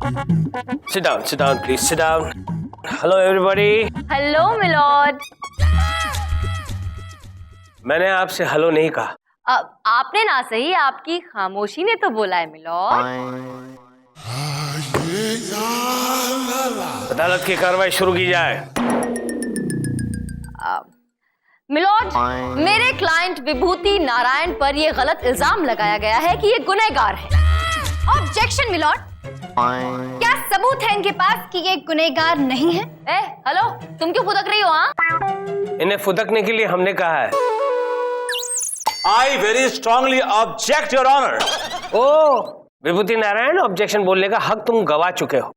Sit down, please. Sit down. Hello, everybody. Hello milord. मैंने आपसे hello नहीं कहा। आपने ना सही, आपकी खामोशी ने तो बोला है मिलॉर्ड। अदालत की कार्रवाई शुरू की जाए। मिलॉर्ड, मेरे क्लाइंट विभूति नारायण पर यह गलत इल्जाम लगाया गया है कि ये गुनहगार है। ऑब्जेक्शन मिलॉर्ड, क्या सबूत है इनके पास कि ये गुनहगार नहीं है? हेलो, तुम क्यों फुदक रही हो? इन्हें फुदकने के लिए हमने कहा है। I very strongly object, Your Honor. ओ विभूति नारायण, ऑब्जेक्शन बोलने का हक तुम गवा चुके हो।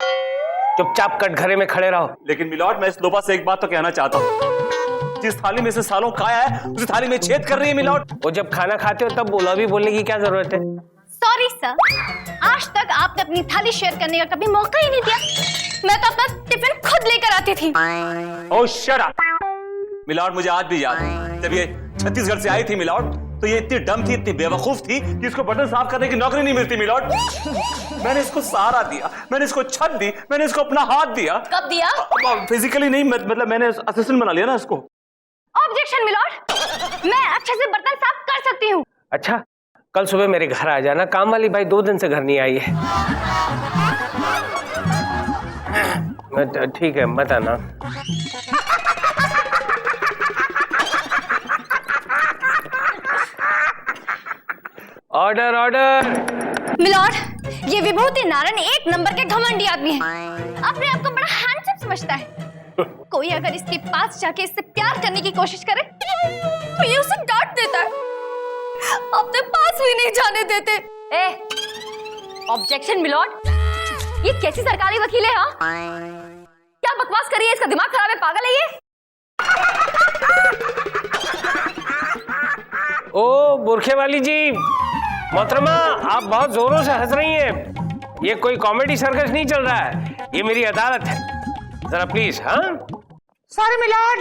चुपचाप कटघरे में खड़े रहो। लेकिन मिलॉर्ड, मैं इस लोपा से एक बात तो कहना चाहता हूँ। जिस थाली में से सालों खाया है, उस थाली में छेद कर रही है मिलॉर्ड। वो जब खाना खाते हो तब बोला भी बोलने की क्या जरूरत है? सॉरी सर, आज तक आपने अपनी थाली शेयर करने का कभी मौका ही नहीं दिया। मैं तो अपना टिफिन खुद लेकर आती थी। ओह शट अप। मिलॉर्ड, मुझे आज भी याद है जब ये छत्तीसगढ़ से आई थी मिलॉर्ड, तो ये इतनी डम थी, इतनी बेवकूफ थी कि इसको बर्तन साफ करने की नौकरी नहीं मिलती मिलॉर्ड। मैंने इसको सहारा दिया, मैंने इसको छत दी, मैंने इसको अपना हाथ दिया। कब दिया? फिजिकली नहीं, मतलब मैंने असिस्टेंट बना लिया ना इसको। ऑब्जेक्शन मिलॉर्ड, मैं अच्छे से बर्तन साफ कर सकती हूँ। अच्छा, कल सुबह मेरे घर आ जाना। काम वाली भाई 2 दिन से घर नहीं आई है। ठीक है, मत आना। Order order. मिलॉर्ड, ये विभूति नारायण एक नंबर के घमंडी आदमी है। अपने आप को बड़ा हैंडसम समझता है। कोई अगर इसके पास जाके इससे प्यार करने की कोशिश करे तो ये उसे डांट देता है, अपने पास भी नहीं जाने देते। ऑब्जेक्शन मिलॉर्ड, ये कैसी सरकारी वकील है? क्या बकवास करी है? इसका दिमाग खराब है, पागल है ये। ओ बुरखे वाली जी, मोहतरमा, आप बहुत जोरों से हंस रही हैं। ये कोई कॉमेडी सर्कस नहीं चल रहा है, ये मेरी अदालत है। जरा प्लीज। हाँ सॉरी मिलॉर्ड।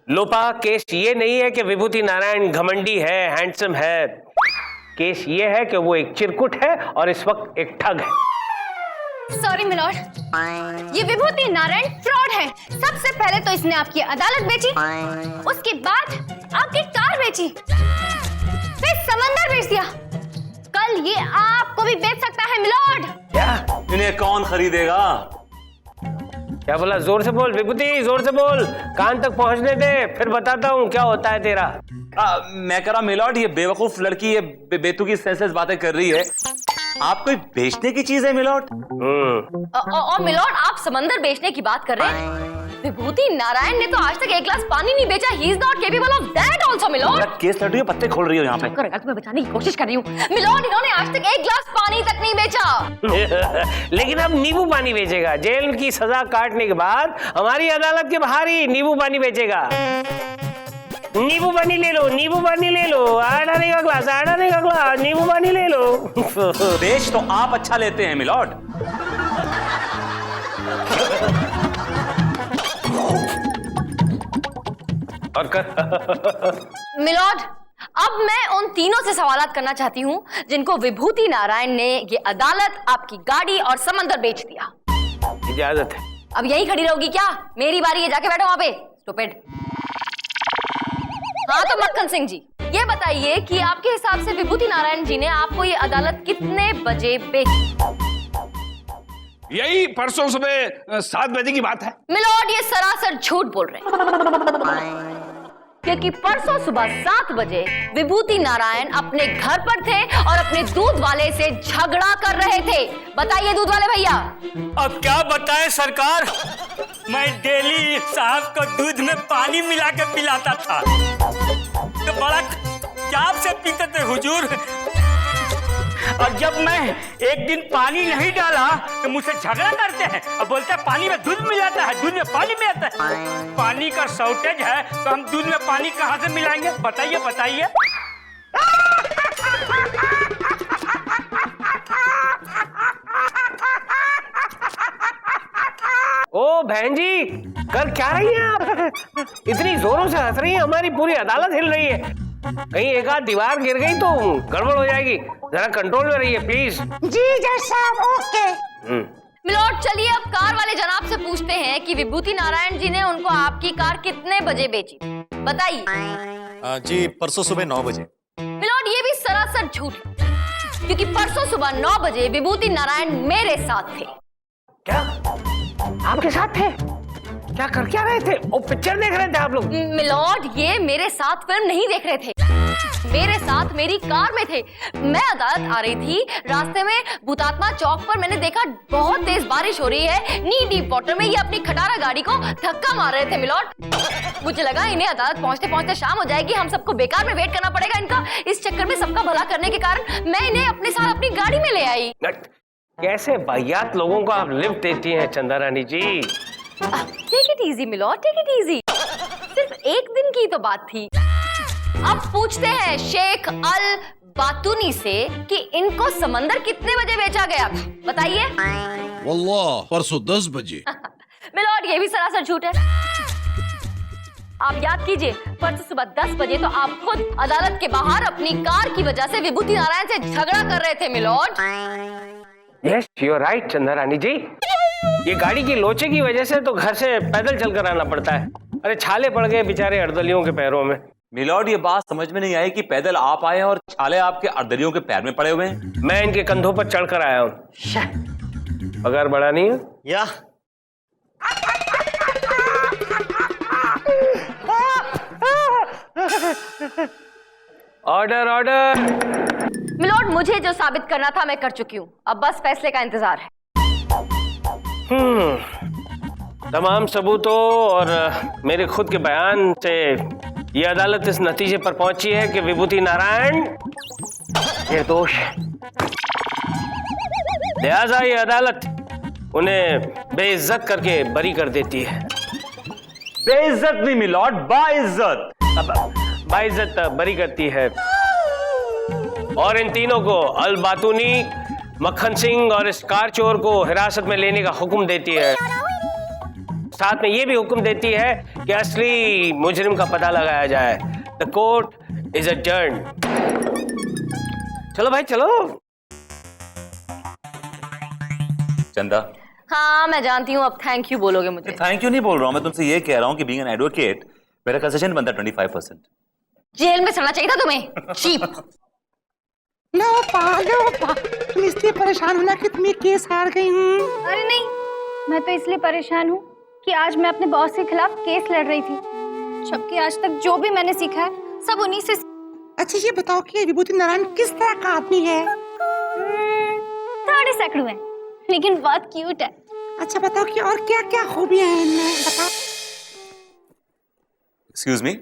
लोपा, केस ये नहीं है कि विभूति नारायण घमंडी है, हैंडसम है। केस ये है कि वो एक चिरकुट है और इस वक्त एक ठग है। सॉरी मिलॉर्ड, ये विभूति नारायण फ्रॉड है। सबसे पहले तो इसने आपकी अदालत बेची, उसके बाद आपकी कार बेची, फिर समंदर बेच दिया। कल ये आपको भी बेच सकता है मिलॉर्ड। क्या? इन्हें कौन खरीदेगा? क्या बोला? जोर से बोल विभूति, जोर से बोल, कान तक पहुंचने दे, फिर बताता हूँ क्या होता है तेरा। मैं कह रहा मिलॉर्ड, ये बेवकूफ लड़की ये बेतुकी सेंसलेस बातें कर रही है। आप कोई बेचने की चीज है मिलॉर्ड? और मिलॉर्ड, आप समंदर बेचने की बात कर रहे हैं? विभूति नारायण ने तो आज तक एक गिलास पानी नहीं बेचा। He is not capable of that also milord. Case लड़ रही है, पत्ते खोल रही हो यहाँ पे। तुम्हें बचाने की कोशिश कर रही हूँ मिलॉर्ड। इन्होंने आज तक एक गिलास पानी तक नहीं बेचा। लेकिन अब नींबू पानी बेचेगा। जेल की सजा काटने के बाद हमारी अदालत के बाहर ही नींबू पानी बेचेगा। नींबू पानी ले लो, नींबू पानी ले लो, 8 आने का ग्लास, 8 आने का ग्लास, नींबू पानी ले लो। बेच तो आप अच्छा लेते हैं मिलॉर्ड। और मिलॉर्ड, अब मैं उन तीनों से सवालात करना चाहती हूँ जिनको विभूति नारायण ने ये अदालत, आपकी गाड़ी और समंदर बेच दिया। इजाजत है। अब यही खड़ी रहोगी क्या? मेरी बारी है, जाके बैठो वहां पे। स्टूपिड। हाँ तो मक्खन सिंह जी, ये बताइए कि आपके हिसाब से विभूति नारायण जी ने आपको ये अदालत कितने बजे बेची? यही परसों सुबह 7 बजे की बात है। मिलॉर्ड, ये सरासर झूठ बोल रहे हैं, क्योंकि परसों सुबह 7 बजे विभूति नारायण अपने घर पर थे और अपने दूध वाले से झगड़ा कर रहे थे। बताइए दूध वाले भैया। अब क्या बताएं सरकार, मैं डेली साहब को दूध में पानी मिला के पिलाता था, तो बड़ा चाव से पीते थे हुजूर। और जब मैं एक दिन पानी नहीं डाला तो मुझसे झगड़ा करते हैं और बोलते हैं पानी में दूध मिल जाता है, दूध में पानी मिल जाता है। पानी का शॉर्टेज है तो हम दूध में पानी कहाँ से मिलाएंगे? बताइए बताइए। ओ बहन जी, कर क्या रही हैं आप? इतनी जोरों से हंस रही हैं, हमारी पूरी अदालत हिल रही है। कहीं एक आध दीवार गिर गई तो गड़बड़ हो जाएगी। जरा कंट्रोल में रहिए प्लीज। जी जज साहब, ओके। मिलॉर्ड, चलिए अब कार वाले जनाब से पूछते हैं कि विभूति नारायण जी ने उनको आपकी कार कितने बजे बेची, बताइए। जी परसों सुबह 9 बजे। मिलॉर्ड, ये भी सरासर झूठ है, क्योंकि परसों सुबह 9 बजे विभूति नारायण मेरे साथ थे। क्या आपके साथ थे? क्या कर क्या रहे थे? वो पिक्चर देख रहे थे आप लोग? मिलॉर्ड, ये मेरे साथ फिल्म नहीं देख रहे थे, मेरे साथ मेरी कार में थे। मैं अदालत आ रही थी, रास्ते में भूतात्मा चौक पर मैंने देखा बहुत तेज बारिश हो रही है, नी डीप वाटर में ये अपनी खटारा गाड़ी को धक्का मार रहे थे। मिलॉर्ड, मुझे लगा इन्हें अदालत पहुंचते पहुंचते शाम हो जाएगी, हम सबको बेकार में वेट करना पड़ेगा इनका। इस चक्कर में सबका भला करने के कारण मैं इन्हें अपने साथ अपनी गाड़ी में ले आई। कैसे वाहियात लोगों को आप लिफ्ट देती हैं Chanda Rani ji? Take it easy milord, take it easy, सिर्फ एक दिन की तो बात थी। अब पूछते हैं शेख अल बातूनी से कि इनको समंदर कितने बजे बेचा गया था, बताइए। वल्लाह परसों 10 बजे। मिलॉर्ड, ये भी सरासर झूठ है। आप याद कीजिए, परसों सुबह 10 बजे तो आप खुद अदालत के बाहर अपनी कार की वजह से विभूति नारायण से झगड़ा कर रहे थे। Milord, yes you are right Chanda Rani जी, ये गाड़ी की लोचे की वजह से तो घर से पैदल चलकर आना पड़ता है। अरे छाले पड़ गए बेचारे अर्दलियों के पैरों में। मिलॉर्ड, ये बात समझ में नहीं आई कि पैदल आप आए हैं और छाले आपके अर्दलियों के पैर में पड़े हुए हैं। मैं इनके कंधों पर चढ़कर आया हूँ। पगार बढ़ा नहीं है? या ऑर्डर ऑर्डर। मिलॉर्ड, मुझे जो साबित करना था मैं कर चुकी हूँ, अब बस फैसले का इंतजार है। तमाम सबूतों और मेरे खुद के बयान से ये अदालत इस नतीजे पर पहुंची है कि विभूति नारायण निर्दोष है। लिहाजा ये अदालत उन्हें बेइज्जत करके बरी कर देती है। बेइज्जत नहीं मिलॉर्ड, बाइज्जत। बाइज्जत बरी करती है और इन तीनों को अल बातूनी, मक्खन सिंह और इस कार चोर को हिरासत में लेने का हुक्म देती है। साथ में ये भी हुक्म देती है कि असली मुजरिम का पता लगाया जाए। The court is adjourned. चलो भाई चलो। चंदा, हाँ मैं जानती हूँ, अब थैंक यू बोलोगे मुझे। थैंक यू नहीं बोल रहा हूं, मैं तुमसे ये कह रहा हूं कि बीइंग एन एडवोकेट मेरा कंसेशन बनता 25%। जेल में चढ़ना चाहिए था तुम्हें, चीप। लोपा, तुम इसलिए परेशान हो ना कि तुम ये केस हार गई हूँ। अरे नहीं, मैं तो इसलिए परेशान हूँ कि आज मैं अपने बॉस के खिलाफ केस लड़ रही थी, जबकि आज तक जो भी मैंने सीखा है सब उन्हीं से। अच्छा ये बताओ कि विभूति नारायण किस तरह का आदमी है? थोड़े सैकड़ों है, लेकिन बहुत क्यूट है। अच्छा बताओ कि और क्या क्या खूबियां हैं इनमें, बताओ। एक्सक्यूज मी,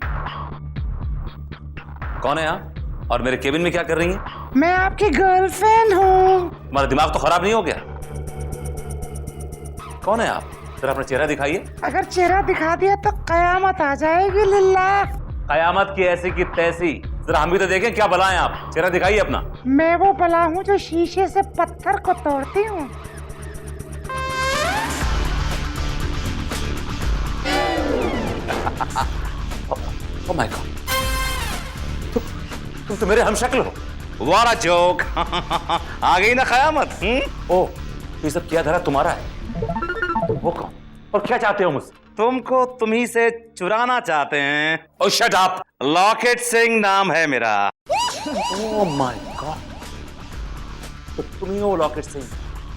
कौन है आप और मेरे केबिन में क्या कर रही हैं? मैं आपकी गर्लफ्रेंड हूँ। तुम्हारा दिमाग तो खराब नहीं हो गया? कौन है आप? जरा अपना चेहरा दिखाइए। अगर चेहरा दिखा दिया तो कयामत आ जाएगी लिल्ला। कयामत की ऐसी की तैसी, जरा हम भी तो देखें क्या बला हैं आप। चेहरा दिखाइए अपना। मैं वो बला हूँ जो शीशे से पत्थर को तोड़ती हूँ। ओह माय गॉड, तुम तो मेरे हमशक्ल हो। वाला जोक। आ गई ना कयामत। ओह, ये सब क्या धरा तुम्हारा है? वो कौन और क्या चाहते हो मुझसे? तुमको तुम्ही से चुराना चाहते हैं। ओह शट अप। लॉकेट सिंह नाम है मेरा। ओह माय गॉड, तो तुम ही हो लॉकेट सिंह,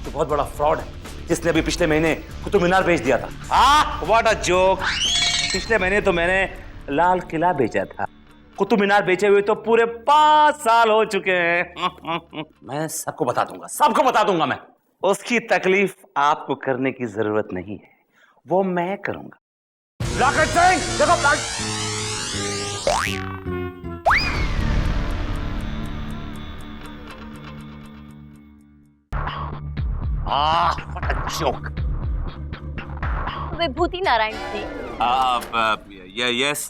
तो बहुत बड़ा फ्रॉड है जिसने अभी पिछले महीने कुतुब मीनार बेच दिया था। What a joke. पिछले महीने तो मैंने लाल किला बेचा था, कुतुब मीनार बेचे हुए तो पूरे 5 साल हो चुके हैं। मैं सबको बता दूंगा, सबको बता दूंगा मैं। उसकी तकलीफ आपको करने की जरूरत नहीं है, वो मैं करूंगा। लॉकेट सिंह देखो, what a joke. Vibhuti Narayan ji. Yes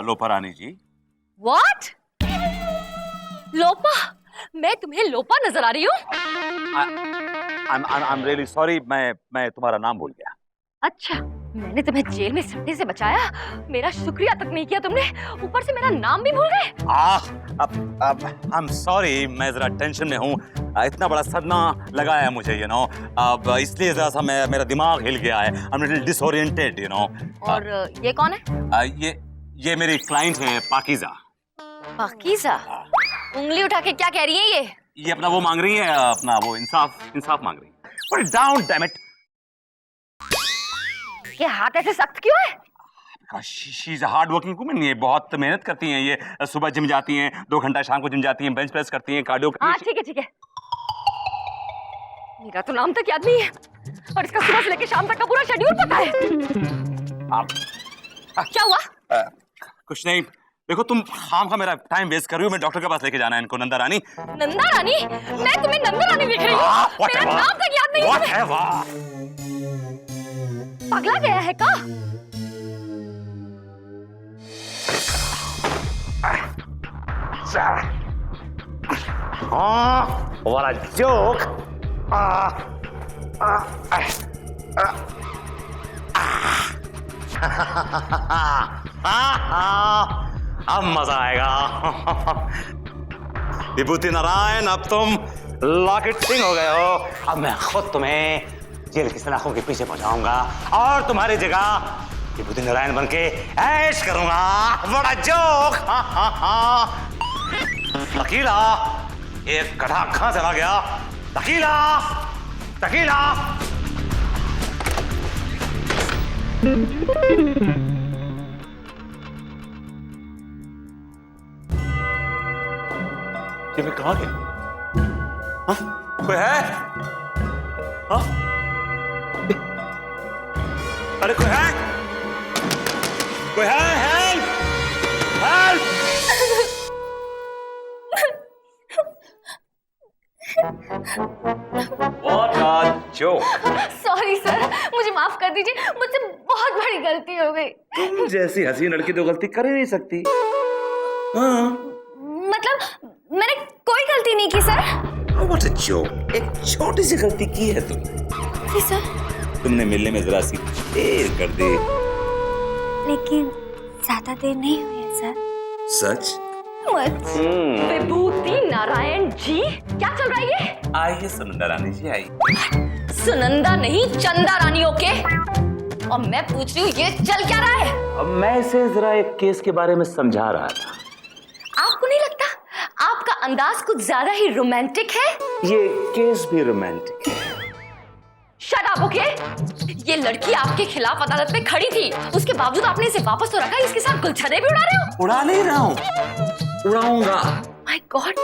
Lopa Rani ji. What? Lopa? मैं तुम्हें लोपा नजर आ रही हूँ? I'm really sorry, मैं तुम्हारा नाम भूल गया। अच्छा, मैंने तुम्हें जेल में सड़ने से बचाया, मेरा शुक्रिया तक नहीं किया तुमने, ऊपर से मेरा नाम भी भूल गए। अब आई एम सॉरी, मैं जरा टेंशन में हूँ। इतना बड़ा सदमा लगा है मुझे, यू नो, अब इसलिए जरा सा मेरा दिमाग हिल गया है। I am little disoriented, you know. और ये कौन है? ये मेरी क्लाइंट है पाकीज़ा। पाकीज़ा? उंगली उठा के क्या कह रही है ये अपना वो मांग रही है, अपना वो इंसाफ मांग रही है। Put it down, damn it. ये हाथ ऐसे सख्त क्यों है? She is a hard working woman. ये बहुत मेहनत करती हैं। ये सुबह जिम जाती हैं, 2 घंटा शाम को जिम जाती हैं, बेंच प्रेस करती हैं, कार्डियो। हाँ ठीक है। मेरा तो नाम तक याद नहीं है और इसका सुबह से लेकर शाम तक का पूरा शेड्यूल पता है। क्या हुआ? कुछ नहीं। देखो तुम खामखा मेरा टाइम वेस्ट कर रही हो। मैं डॉक्टर के पास लेके जाना है इनको। नंदा रानी? नंदा रानी? मैं तुम्हें नंदा रानी लिख रही हूँ। मेरा नाम तक याद नहीं है। पगला गया है का? What a joke! अब मजा आएगा। विभूति नारायण, अब तुम लॉकेट सिंह हो गए हो। अब मैं खुद तुम्हें जेल की सलाखों के पीछे पहुंचाऊंगा और तुम्हारी जगह विभूति नारायण बन के ऐश करूंगा। बड़ा जोक। वकीला, एक गधा कहां चला गया? वकीला, वकीला। ये मैं कहाँ गया? हाँ? कोई है? हाँ? अरे कोई है? कोई है? Help! Help! What a joke! Sorry sir, मुझे माफ कर दीजिए, मुझसे बहुत बड़ी गलती हो गई। तुम जैसी हसीन लड़की तो गलती कर ही नहीं सकती। हाँ। मतलब मैंने कोई गलती नहीं की सर। What a joke! एक छोटी सी गलती की है तुमने। जी सर। तुमने मिलने में जरा सी देर कर दी। लेकिन ज्यादा देर नहीं हुई है सर। सच? विभूति नारायण जी, क्या चल रहा है ये? आइए सुनंदा रानी जी, आइए। सुनंदा नहीं, चंदा रानी। ओके, और मैं पूछ रही हूँ ये चल क्या रहा है? अब मैं इसे जरा एक केस के बारे में समझा रहा था। आपको नहीं लगता आपका अंदाज कुछ ज्यादा ही रोमांटिक है? ये केस भी रोमांटिक है। Shut up, okay? ये लड़की आपके खिलाफ अदालत में खड़ी थी, उसके बावजूद आपने इसे वापस तो रखा, इसके साथ गुलछर्रे भी उड़ा रहे हो? उड़ा नहीं रहा हूँ, उड़ाऊंगा। माय गॉड,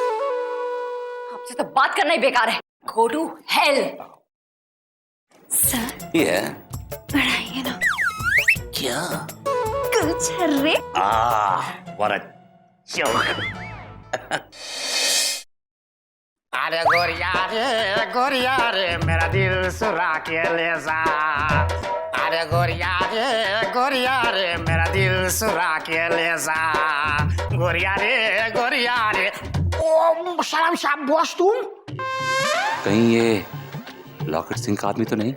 आपसे तो बात करना ही बेकार है। Go to hell. सर ये बढ़ाइए ना। क्या? गुलछर्रे। what a joke! अरे गोरिया रे मेरा दिल सुरा के ले जा। अरे गोरिया रे मेरा दिल सुरा के ले जा। गोरिया रे। ओ सलाम साहब, बॉस तुम? कहीं ये लॉकेट सिंह का आदमी तो नहीं?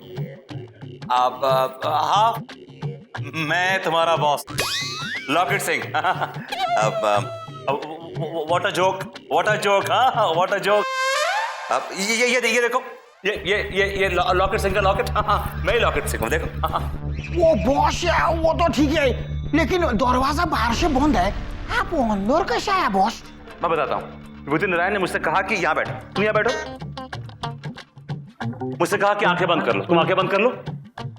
अब हाँ, मैं तुम्हारा बॉस लॉकेट सिंह। अब व्हाट अ जोक, हाँ, व्हाट अ जोक। अब ये देखो, ये लॉकेट सिंह का लॉकेट। हाँ, मैं ही लॉकेट सिंह हूँ, देखो। वो बॉस है, वो तो ठीक है, लेकिन दरवाजा बाहर से बंद है, आप अंदर कैसे आया बॉस? मैं बताता हूँ। विभूति नारायण ने मुझसे कहा कि यहाँ बैठो, तुम यहाँ बैठो। मुझसे कहा कि आंखें बंद कर लो, तुम आंखें बंद कर लो।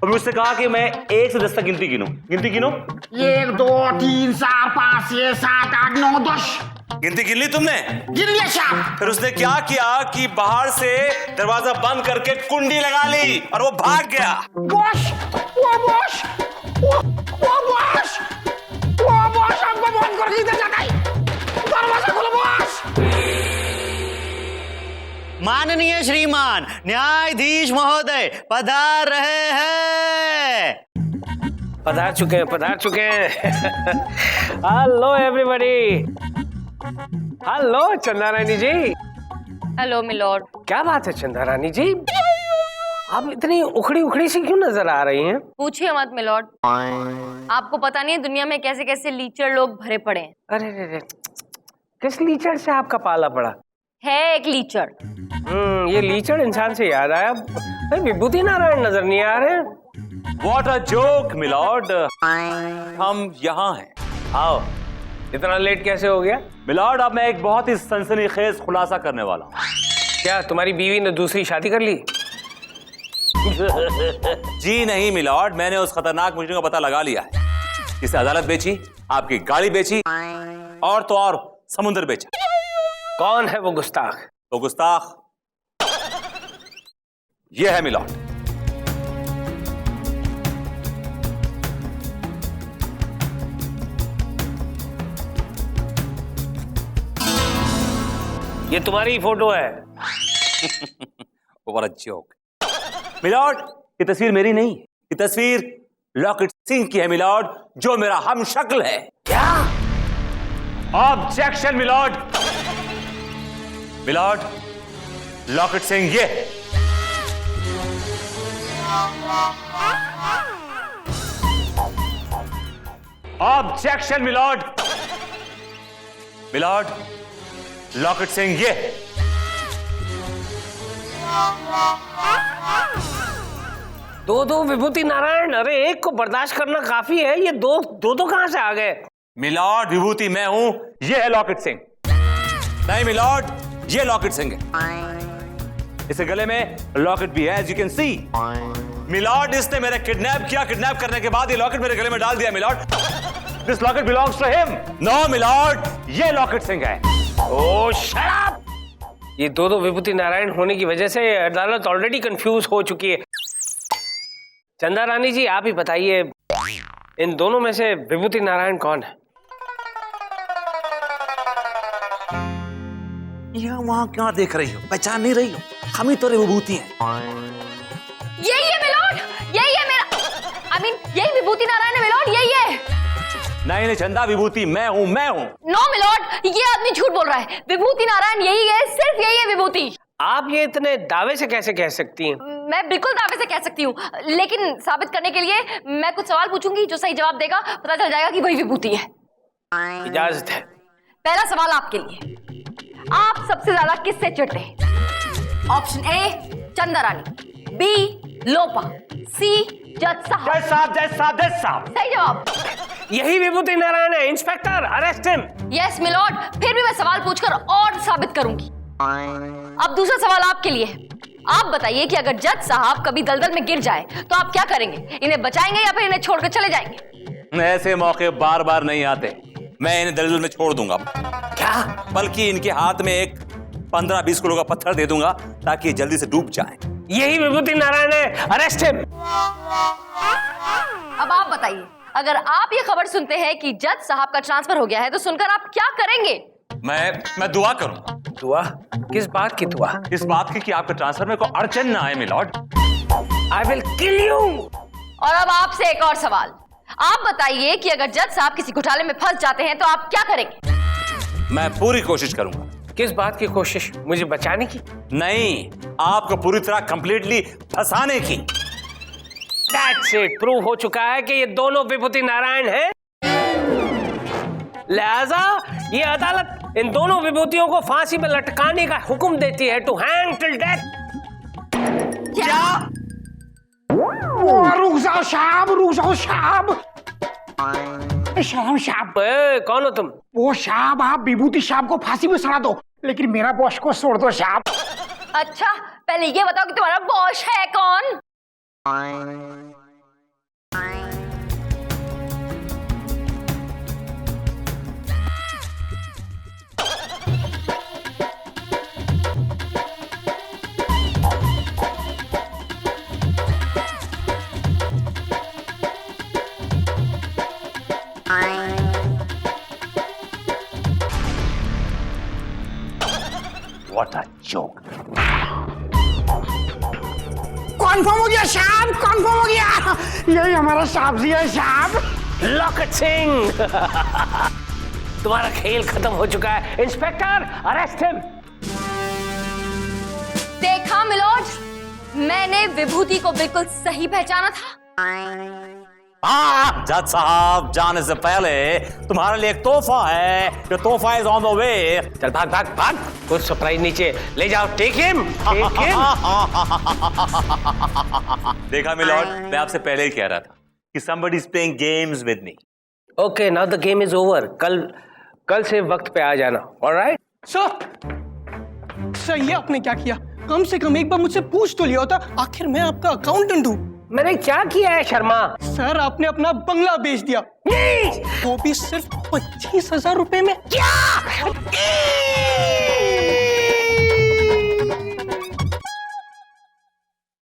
और मुझसे कहा कि मैं 1 से 10 तक गिनती गिनो। 1 2 3 4 5 6 7 8 9 10। गिनती गिन ली तुमने? गिन लिया साहब। फिर उसने क्या किया कि बाहर से दरवाजा बंद करके कुंडी लगा ली और वो भाग गया। बॉस, आपको बंद कर दी जाता है। दरवाजा खोलो बॉस। माननीय श्रीमान न्यायाधीश महोदय पधार रहे हैं। पधार चुके हैं। Hello everybody. हेलो चंदा रानी जी। Hello milord. क्या बात है चंदा रानी जी, आप इतनी उखड़ी उखड़ी सी क्यों नजर आ रही हैं? पूछिए मत मिलॉर्ड, आपको पता नहीं है दुनिया में कैसे कैसे लीचड़ लोग भरे पड़े हैं। अरे रे, किस लीचड़ से आपका पाला पड़ा? है एक लीचड़। ये लीचड़ इंसान से याद आया, विभूति नारायण नजर नहीं आ रहे। व्हाट अ जोक मिलॉर्ड, हम यहाँ हैं। आओ, इतना लेट कैसे हो गया? मिलॉर्ड, अब मैं एक बहुत ही सनसनीखेज खुलासा करने वाला हूँ। क्या तुम्हारी बीवी ने दूसरी शादी कर ली? जी नहीं मिलॉर्ड, मैंने उस खतरनाक मुजरिम का पता लगा लिया है जिसे अदालत बेची, आपकी गाड़ी बेची और तो और समुद्र बेचा। कौन है वो गुस्ताख? वो गुस्ताख ये है मिलॉर्ड। ये तुम्हारी फोटो है। वो बड़ा जोक। मिलॉर्ड, ये तस्वीर मेरी नहीं है, ये तस्वीर लॉकेट सिंह की है मिलॉर्ड, जो मेरा हम शक्ल है। क्या? Objection milord. Milord, locket Singh ये है। Objection milord. Milord, locket Singh ये है। दो विभूति नारायण, अरे एक को बर्दाश्त करना काफी है, ये दो कहां से आ गए? मिलॉर्ड, विभूति मैं हूं, ये है लॉकेट सिंह। नहीं मिलॉर्ड, ये लॉकेट सिंह है। इसके गले में लॉकेट भी है, as you can see. Milord, इसने मेरे किडनैप किया, किडनैप करने के बाद ये लॉकेट मेरे गले में डाल दिया milord. This locket belongs to him. No milord, ये लॉकेट सिंह है। Oh shut up! ये दो विभूति नारायण होने की वजह से अदालत ऑलरेडी कंफ्यूज हो चुकी है। चंदा रानी जी, आप ही बताइए, इन दोनों में से विभूति नारायण कौन है? यहाँ वहां क्या देख रही हो? पहचान नहीं रही हो? हम ही तो विभूति हैं। यही है मिलॉर्ड, यही है मेरा, यही विभूति नारायण है मिलॉर्ड, यही है। नहीं चंदा, विभूति मैं हूं, मैं हूं। नो मिलॉर्ड, ये आदमी झूठ बोल रहा है। विभूति नारायण यही है, सिर्फ यही है विभूति। आप ये इतने दावे से कैसे कह सकती हैं? मैं बिल्कुल दावे से कह सकती हूँ, लेकिन साबित करने के लिए मैं कुछ सवाल पूछूंगी, जो सही जवाब देगा पता चल जाएगा कि वही विभूति है। इजाजत है। पहला सवाल आपके लिए, आप सबसे ज्यादा किससे चिढ़ते हैं? ऑप्शन ए चंदा रानी, बी लोपा, सी जज साहब। जज साहब, जज साहब, जज साहब। सही जवाब। यही विभूति नारायण है। Inspector, arrest him. Yes milord, फिर भी मैं सवाल पूछकर और साबित करूंगी। अब दूसरा सवाल आपके लिए है। आप बताइए कि अगर जज साहब कभी दलदल में गिर जाए तो आप क्या करेंगे? इन्हें बचाएंगे या फिर इन्हें छोड़कर चले जाएंगे? ऐसे मौके बार बार नहीं आते, मैं इन्हें दलदल में छोड़ दूंगा। क्या? बल्कि इनके हाथ में एक 15-20 किलो का पत्थर दे दूंगा ताकि ये जल्दी से डूब जाए। यही विभूति नारायण है। Arrest him. अब आप बताइए, अगर आप ये खबर सुनते हैं कि जज साहब का ट्रांसफर हो गया है तो सुनकर आप क्या करेंगे? मैं दुआ करूंगा। दुआ? किस बात की दुआ? इस बात की कि आपका ट्रांसफर में कोई अड़चन ना आए milord. I will kill you. और अब आपसे एक और सवाल, आप बताइए कि अगर जज साहब किसी घोटाले में फंस जाते हैं तो आप क्या करेंगे? मैं पूरी कोशिश करूंगा। किस बात की कोशिश? मुझे बचाने की? नहीं, आपको पूरी तरह कंप्लीटली फंसाने की। That's it, प्रूव हो चुका है कि ये दोनों विभूति नारायण हैं। लिहाजा ये अदालत इन दोनों विभूतियों को फांसी में लटकाने का हुक्म देती है, टू हैंग टिल डेथ। क्या? रुक जाओ साहब, रुक जाओ साहब। साहब, कौन हो तुम? वो साहब, आप विभूति साहब को फांसी में सड़ा दो, लेकिन मेरा बॉस को छोड़ दो साहब। अच्छा, पहले ये बताओ कि तुम्हारा बॉस है कौन? What a joke. कॉन्फर्म हो गया साहब, कॉन्फर्म हो गया। यही हमारा साहब जी है साहब। लॉकेट सिंह। तुम्हारा खेल खत्म हो चुका है। Inspector, arrest him. देखा मिलोज, मैंने विभूति को बिल्कुल सही पहचाना था। हाँ जज साहब, जाने से पहले तुम्हारे लिए एक तोहफा है। ये तोहफा इज ऑन द वे। चल भाग भाग भाग, कुछ सरप्राइज नीचे ले जाओ। Take him, take him. देखा मिलॉर्ड, मैं आपसे पहले ही कह रहा था कि somebody is playing games with me. Okay, now the game is over. कल से वक्त पे आ जाना। ऑलराइट सर ये आपने क्या किया? कम से कम एक बार मुझसे पूछ तो लिया होता। आखिर मैं आपका अकाउंटेंट हूँ। मैंने क्या किया है शर्मा? सर आपने अपना बंगला बेच दिया, वो भी सिर्फ 25,000 रुपए में। क्या?